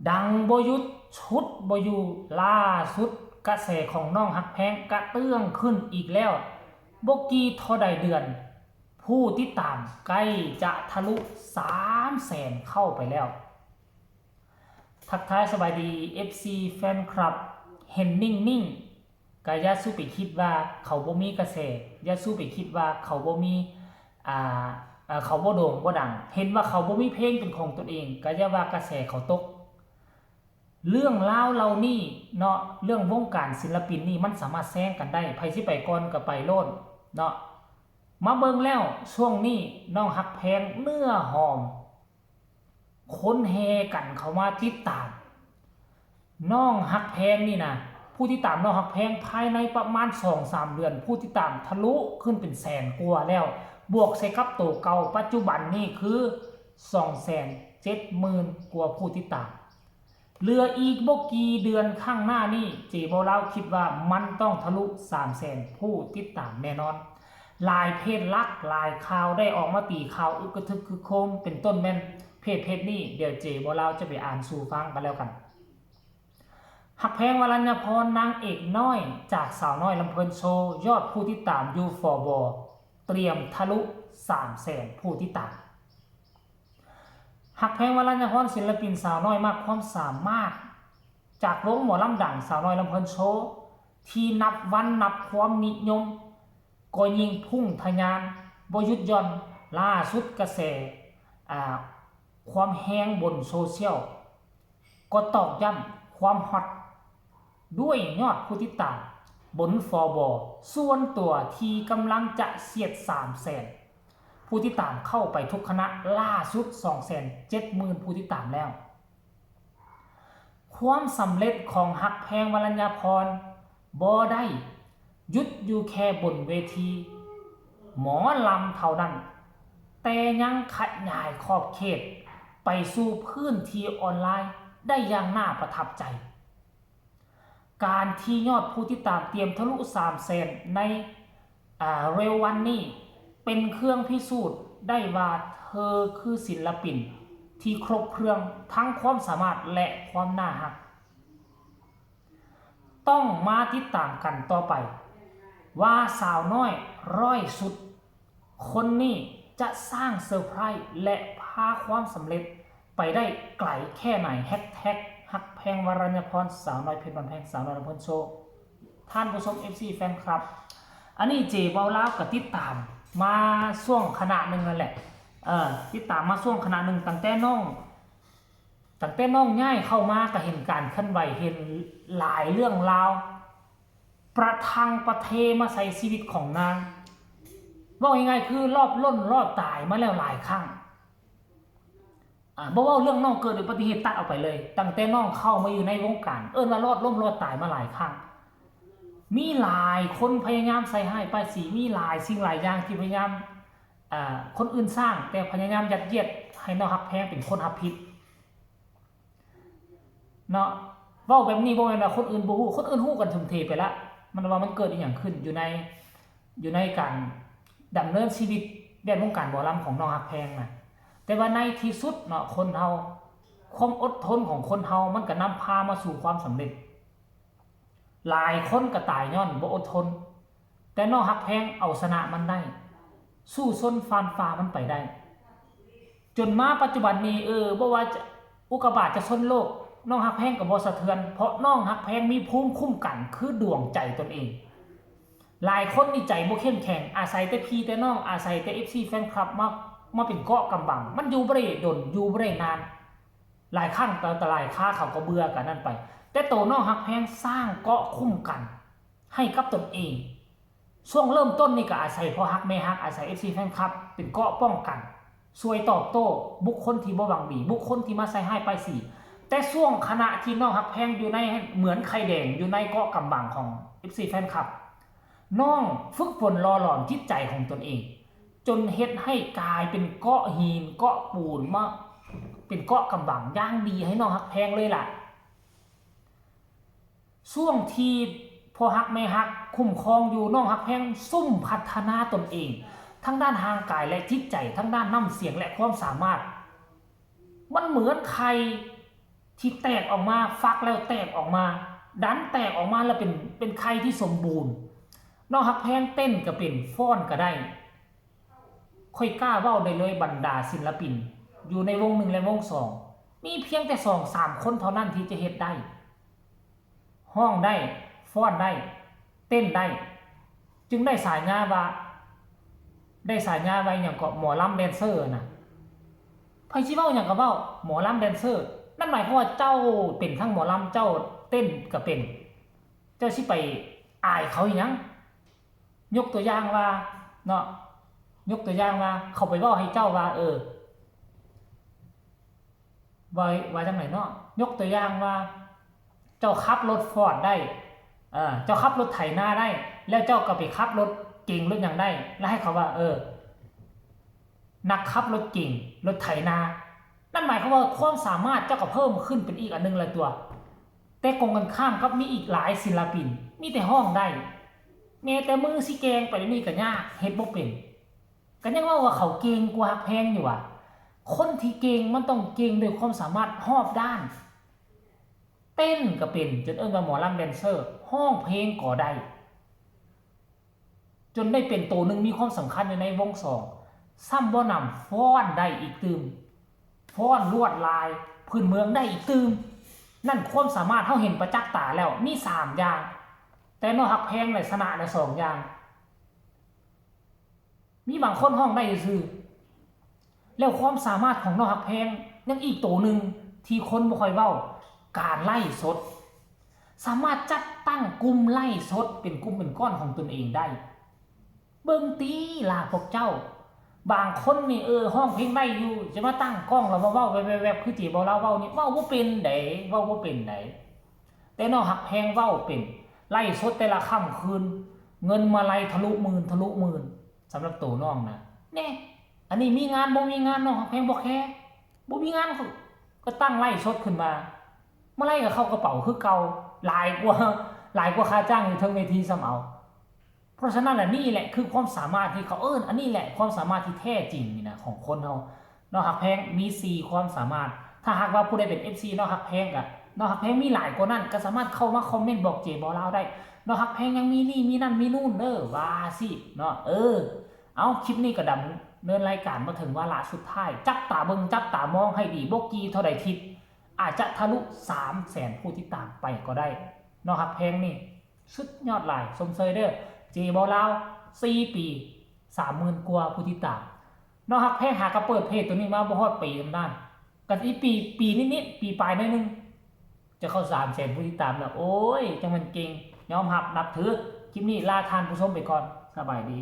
ดังบ่หยุดชุดบ่อยู่ล่าสุดกระแสของน้องฮักแพงกระเตื้องขึ้นอีกแล้วบ่กี่เท่าใดเดือนผู้ติดตามใกล้จะทะลุ300,000เข้าไปแล้วทักทายสบายดี FC แฟนคลับเห็นนิ่งๆก็อย่าสู้ไปคิดว่าเขาบ่มีกระแสอย่าสู้ไปคิดว่าเขาบ่มีเขาบ่โด่งบ่ดังเห็นว่าเขาบ่มีเพลงเป็นของตนเองก็อย่าว่ากระแสเขาตกเรื่องราวเหล่านี้เนาะเรื่องวงการศิลปินนี่มันสามารถแซงกันได้ไผสิไปก่อนก็ไปโลดเนาะมาเบิ่งแล้วช่วงนี้น้องฮักแพงเนื้อหอมคนแห่กันเข้ามาติดตามน้องฮักแพงนี่นะผู้ที่ตามน้องฮักแพงภายในประมาณ 2-3 เดือนผู้ที่ตามทะลุขึ้นเป็นแสนกว่าแล้วบวกใส่กับตัวเก่าปัจจุบันนี่คือ 270,000 กว่าผู้ที่ตามเหลืออีกบ่กี่เดือนข้างหน้านี่เจบ่าวคิดว่ามันต้องทะลุ 300,000 ผู้ติดตามแน่นอนหลายเพจลักหลายข่าวได้ออกมาตีข่าวอึกกระทึกคือโคมเป็นต้นแม่นเพจนี้เดี๋ยวเจบ่าวจะไปอ่านสู่ฟังกันแล้วกันฮักแพงวรัญญพรนางเอกน้อยจากสาวน้อยลำเพลินโชว์ยอดผู้ติดตามยูฟอร์บอเตรียมทะลุ 300,000 ผู้ติดตามฮักแพงวรัญญพรศิลปินสาวน้อยมากความสามารถจากวงหมอลำดังสาวน้อยลำเพลินโชว์ที่นับวันนับความนิยมก็ยิ่งพุ่งทะยานบ่หยุดหย่อนล่าสุดกระแสความแห้งบนโซเชียลก็ตอกย้ำความฮอตด้วยยอดผู้ติดตามบนฟอร์บอส่วนตัวที่กำลังจะเสียด 300,000 ผู้ติดตามเข้าไปทุกคณะล่าสุด 270,000 ผู้ติดตามแล้วความสำเร็จของฮักแพงวรัญญพรบ่ได้หยุดอยู่แค่บนเวทีหมอลำเท่านั้นแต่ยังขยายขอบเขตไปสู่พื้นที่ออนไลน์ได้อย่างน่าประทับใจการที่ยอดผู้ติดตามเตรียมทะลุ 300,000 ในเร็ววันนี้เป็นเครื่องพิสูจน์ได้ว่าเธอคือศิลปินที่ครบเครื่องทั้งความสามารถและความน่ารักต้องมาติดตามกันต่อไปว่าสาวน้อยร้อยสุดคนนี้จะสร้างเซอร์ไพรส์และพาความสำเร็จไปได้ไกลแค่ไหนแฮชแท็กฮักแพงวรัญญพรสาวน้อยเพชรบ้านแพงสาวน้อยลำเพลินโชว์ท่านผู้ชม FC แฟนคลับอันนี้เจบ่าวลาวก็ติดตามมาช่วงขณะหนึ่งนั่นแหละติดตามมาช่วงขณะหนึ่งตั้งแต่น้องง่ายเข้ามาก็เห็นการเคลื่อนไหวเห็นหลายเรื่องราวประทังประเทมาใส่ชีวิตของนางว่ายังไงคือรอบล้นรอบตายมาแล้วหลายครั้งบอกว่าเรื่องน้องเกิดอุบัติเหตุตัดออกไปเลยตั้งแต่น้องเข้ามาอยู่ในวงการมารอดล้มรอดตายมาหลายครั้งมีหลายคนพยายามใส่ให้ป้ายสีมีหลายสิ่งหลายอย่างที่พยายามคนอื่นสร้างแต่พยายามยัดเยียดให้น้องฮักแพงเป็นคนฮับผิดเนาะเว้าแบบนี้บ่แม่นว่าคนอื่นบ่ฮู้คนอื่นฮู้กันทุ่มเทไปแล้วมันว่ามันเกิดอีหยังขึ้นอยู่ในการดำเนินชีวิตแวดวงการหมอลำของน้องฮักแพงน่ะแต่ว่าในที่สุดเนาะคนเฮาความอดทนของคนเฮามันก็นำพามาสู่ความสำเร็จหลายคนก็ตายย้อนบ่อดทนแต่น้องฮักแพงเอาชนะมันได้สู้ซนฟานฟ้ามันไปได้จนมาปัจจุบันนี้บ่ว่าจะอุกกาบาตจะชนโลกน้องฮักแพงก็บ่สะเทือนเพราะน้องฮักแพงมีภูมิคุ้มกันคือดวงใจตนเองหลายคนนี่ใจบ่เข้มแข็งอาศัยแต่พี่แต่น้องอาศัยแต่ FC แฟนคลับมาเป็นเกาะกำบังมันอยู่บ่ได้ดนอยู่บ่ได้นานหลายครั้งแต่หลายค่าเขาก็เบื่อกันนั่นไปแต่โตน้องฮักแพงสร้างเกาะคุ้มกันให้กับตนเองช่วงเริ่มต้นนี่ก็อาศัยพ่อฮักแม่ฮักอาศัย FC แฟนคลับเป็นเกาะป้องกันช่วยตอบโต้บุคคลที่บ่หวังดีบุคคลที่มาใส่ให้ป้ายสีแต่ช่วงขณะที่น้องฮักแพงอยู่ในเหมือนไข่แดงอยู่ในเกาะกำบังของ FC แฟนคลับน้องฝึกฝนรอหลอมจิตใจของตนเองจนเฮ็ดให้กลายเป็นเกาะหินเกาะปูนมาเป็นเกาะกำบังย่างดีให้น้องฮักแพงเลยล่ะช่วงที่พอฮักแม่ฮักคุ้มครองอยู่น้องฮักแพงซุ่มพัฒนาตนเองทั้งด้านทางกายและจิตใจทั้งด้านน้ำเสียงและความสามารถมันเหมือนใคร ที่แตกออกมาฟักแล้วแตกออกมาดันแตกออกมาแล้วเป็นไข่ที่สมบูรณ์น้องฮักแพงเต้นก็เป็นฟ้อนก็ได้ค่อยกล้าเว้าได้เลยบรรดาศิลปินอยู่ในวง1และวง2มีเพียงแต่2-3คนเท่านั้นที่จะเฮ็ดได้ห้องได้ฟ้อนได้เต้นได้จึงได้สายงาว่าอย่างก็หมอลำแดนเซอร์น่ะไผสิเว้าหยังก็เว้าหมอลำแดนเซอร์นั่นหมายความว่าเจ้าเป็นทั้งหมอลำเจ้าเต้นก็เป็นเจ้าสิไปอายเขาอีหยังยกตัวอย่างว่าเนาะยกตัวอย่างว่าเขาไปเว้าให้เจ้าว่าว่าจังไหนเนาะยกตัวอย่างว่าเจ้าขับรถฟอร์ดได้เจ้าขับรถไถนาได้แล้วเจ้าก็ไปขับรถเก่งรถอย่างได้แล้วให้เขาว่านักขับรถเก่งรถไถนานั่นหมายความว่าความสามารถเจ้าก็เพิ่มขึ้นเป็นอีกอันนึงเลยตัวแต่กงกันข้ามครับมีอีกหลายศิลปินมีแต่ห้องได้แม้แต่มือสิแกงไปนี่ก็ยากเฮ็ดบ่เป็นก็ยังว่าเขาเก่งกว่าแพงอยู่ว่ะคนที่เก่งมันต้องเก่งด้วยความสามารถรอบด้านเต้นก็เป็นจนว่าหมอลำแดนเซอร์ห้องเพลงก็ได้จนได้เป็นตัวหนึ่งมีความสำคัญอยู่ในวง2ซ้ำบ่นำฟ้อนได้อีกตืมฟ้อนลวดลายพื้นเมืองได้อีกตืมนั่นความสามารถเฮาเห็นประจักษ์ตาแล้วมี3อย่างแต่น้องฮักแพงได้ชนะได้2อย่างมีบางคนห้องได้ซื่อแล้วความสามารถของน้องฮักแพงยังอีกตัวหนึ่งที่คนบ่ค่อยเว้าการไล่สดสามารถจัดตั้งกลุ่มไล่สดเป็นกลุ่มเป็นก้อนของตนเองได้เบิ่งตีล่ะพวกเจ้าบางคนนี่ห้องเพลงได้อยู่จะมาตั้งกล้องแล้วมาเว้าแวบๆคือจีบ่เล่าเว้านี่เว้าบ่เป็นไดเว้าบ่เป็นไดแต่น้องฮักแพงเว้าเป็นไล่สดแต่ละค่ำคืนเงินมาไล่ทะลุหมื่นสำหรับตัวน้องนะแน่อันนี้มีงานบ่มีงานน้องฮักแพงบ่แค่บ่มีงานก็ตั้งไล่สดขึ้นมาเมื่อไรก็เข้ากระเป๋าคือเก่าหลายกว่าค่าจ้างอยู่ทั้งเวทีซ้ำเอาเพราะฉะนั้นแหละนี่แหละคือความสามารถที่เขาอันนี้แหละความสามารถที่แท้จริงนี่นะของคนเฮาน้องฮักแพงมี4ความสามารถถ้าหากว่าผู้ใดเป็น FC น้องฮักแพงก็น้องฮักแพงมีหลายกว่านั้นก็สามารถเข้ามาคอมเมนต์บอกเจบ่ลาวได้น้องฮักแพงยังมีนี่มีนั่นมีนู่นว่าสิเนาะเอาคลิปนี้ก็ดำเนินรายการมาถึงวาระสุดท้ายจับตาเบิ่งจับตามองให้ดีบ่กี่เท่าใดทิศอาจจะทะลุ 300,000 ผู้ติดตามไปก็ได้น้องฮักแพงนี่สุดยอดหลายสมเสยเด้อเจบ่ลาว4 ปี 30,000 กว่าผู้ติดตามน้องฮักแพงหากระเปิดเพจตัวนี้มาบ่ฮอดปีนำด้านกันอีปีนิดๆปีปลายหน่อยนึงจะเข้า 300,000 ผู้ติดตามแล้วโอ้ยจังมันเก่งยอมรับนับถือคลิปนี้ลาท่านผู้ชมไปก่อนสบายดี